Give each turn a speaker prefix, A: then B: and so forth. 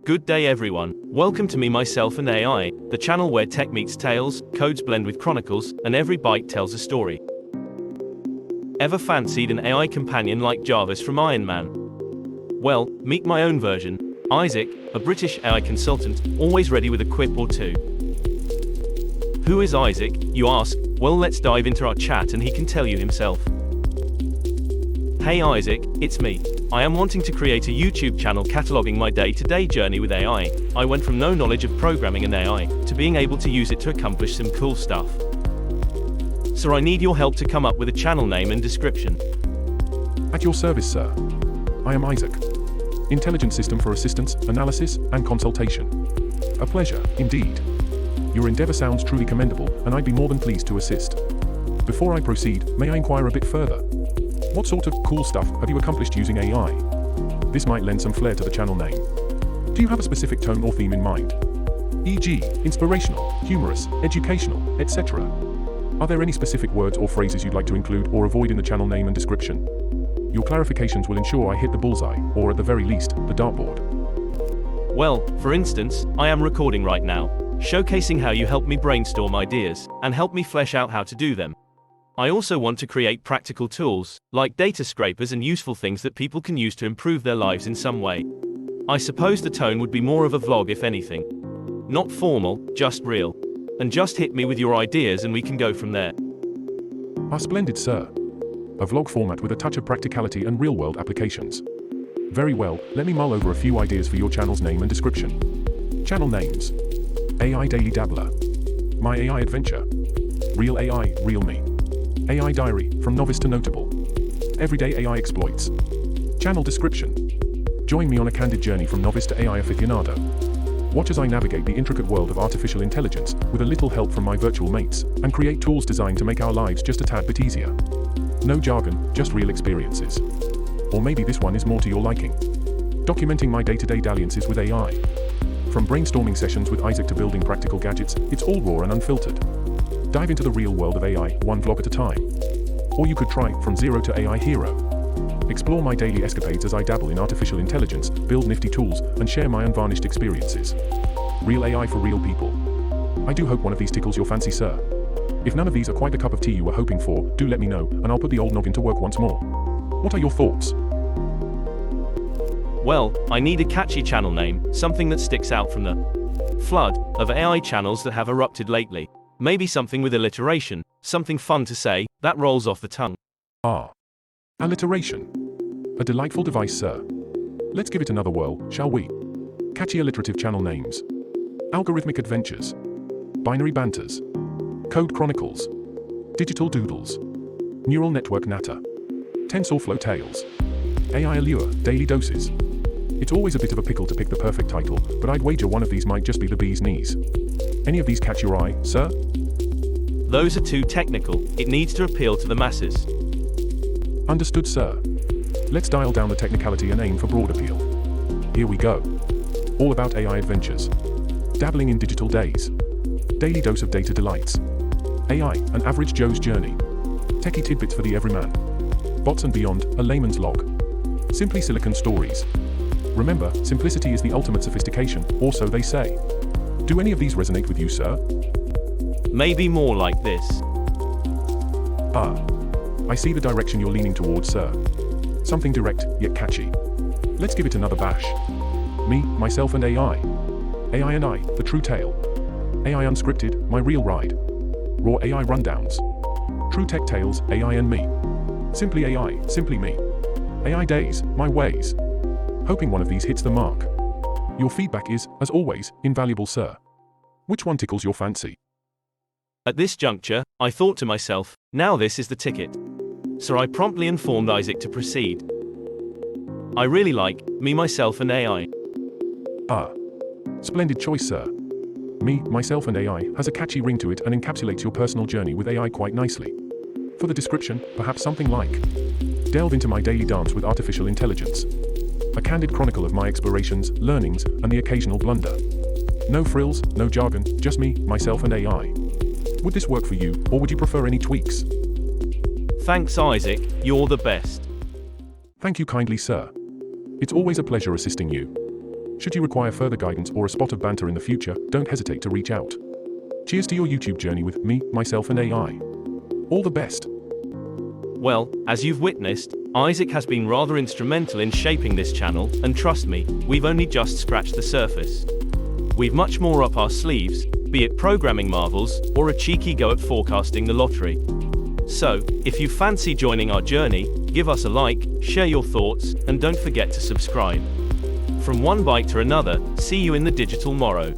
A: Good day everyone, welcome to Me, Myself and AI, the channel where tech meets tales, codes blend with chronicles, and every bite tells a story. Ever fancied an AI companion like Jarvis from Iron Man? Well, meet my own version, Isaac, a British AI consultant, always ready with a quip or two. Who is Isaac, you ask? Well, let's dive into our chat and he can tell you himself. Hey Isaac, it's me. I am wanting to create a YouTube channel cataloging my day-to-day journey with AI. I went from no knowledge of programming and AI, to being able to use it to accomplish some cool stuff. So I need your help to come up with a channel name and description.
B: At your service, sir. I am Isaac. Intelligent system for assistance, analysis, and consultation. A pleasure, indeed. Your endeavor sounds truly commendable, and I'd be more than pleased to assist. Before I proceed, may I inquire a bit further? What sort of cool stuff have you accomplished using AI? This might lend some flair to the channel name. Do you have a specific tone or theme in mind? E.g., inspirational, humorous, educational, etc. Are there any specific words or phrases you'd like to include or avoid in the channel name and description? Your clarifications will ensure I hit the bullseye, or at the very least, the dartboard.
A: Well, for instance, I am recording right now, showcasing how you help me brainstorm ideas, and help me flesh out how to do them. I also want to create practical tools, like data scrapers and useful things that people can use to improve their lives in some way. I suppose the tone would be more of a vlog if anything. Not formal, just real. And just hit me with your ideas and we can go from there.
B: Splendid, sir. A vlog format with a touch of practicality and real-world applications. Very well, let me mull over a few ideas for your channel's name and description. Channel names. AI Daily Dabbler. My AI Adventure. Real AI, Real Me. AI Diary, From Novice to Notable. Everyday AI Exploits. Channel description. Join me on a candid journey from novice to AI aficionado. Watch as I navigate the intricate world of artificial intelligence, with a little help from my virtual mates, and create tools designed to make our lives just a tad bit easier. No jargon, just real experiences. Or maybe this one is more to your liking. Documenting my day-to-day dalliances with AI. From brainstorming sessions with Isaac to building practical gadgets, it's all raw and unfiltered. Dive into the real world of AI, one vlog at a time. Or you could try From Zero to AI Hero. Explore my daily escapades as I dabble in artificial intelligence, build nifty tools, and share my unvarnished experiences. Real AI for real people. I do hope one of these tickles your fancy, sir. If none of these are quite the cup of tea you were hoping for, do let me know, and I'll put the old noggin to work once more. What are your thoughts?
A: Well, I need a catchy channel name, something that sticks out from the flood of AI channels that have erupted lately. Maybe something with alliteration, something fun to say, that rolls off the tongue.
B: Alliteration. A delightful device, sir. Let's give it another whirl, shall we? Catchy alliterative channel names. Algorithmic Adventures. Binary Banters. Code Chronicles. Digital Doodles. Neural Network Natter. TensorFlow Tales. AI Allure, Daily Doses. It's always a bit of a pickle to pick the perfect title, but I'd wager one of these might just be the bee's knees. Any of these catch your eye, sir?
A: Those are too technical, it needs to appeal to the masses.
B: Understood, sir. Let's dial down the technicality and aim for broad appeal. Here we go. All about AI adventures. Dabbling in digital days. Daily dose of data delights. AI, an average Joe's journey. Techie tidbits for the everyman. Bots and beyond, a layman's log. Simply silicon stories. Remember, simplicity is the ultimate sophistication, or so they say. Do any of these resonate with you, sir?
A: Maybe more like this.
B: I see the direction you're leaning towards, sir. Something direct, yet catchy. Let's give it another bash. Me, Myself and AI. AI and I, the true tale. AI Unscripted, my real ride. Raw AI rundowns. True tech tales, AI and me. Simply AI, simply me. AI days, my ways. Hoping one of these hits the mark. Your feedback is, as always, invaluable, sir. Which one tickles your fancy?
A: At this juncture, I thought to myself, now this is the ticket. So I promptly informed Isaac to proceed. I really like Me, Myself and AI.
B: Splendid choice, sir. Me, Myself and AI has a catchy ring to it and encapsulates your personal journey with AI quite nicely. For the description, perhaps something like, delve into my daily dance with artificial intelligence. A candid chronicle of my explorations, learnings, and the occasional blunder. No frills, no jargon, just me, myself and AI. Would this work for you, or would you prefer any tweaks?
A: Thanks Isaac, you're the best.
B: Thank you kindly, sir. It's always a pleasure assisting you. Should you require further guidance or a spot of banter in the future, don't hesitate to reach out. Cheers to your YouTube journey with me, myself, and AI. All the best.
A: Well, as you've witnessed, Isaac has been rather instrumental in shaping this channel, and trust me, we've only just scratched the surface. We've much more up our sleeves, be it programming marvels, or a cheeky go at forecasting the lottery. So, if you fancy joining our journey, give us a like, share your thoughts, and don't forget to subscribe. From one bite to another, see you in the digital morrow.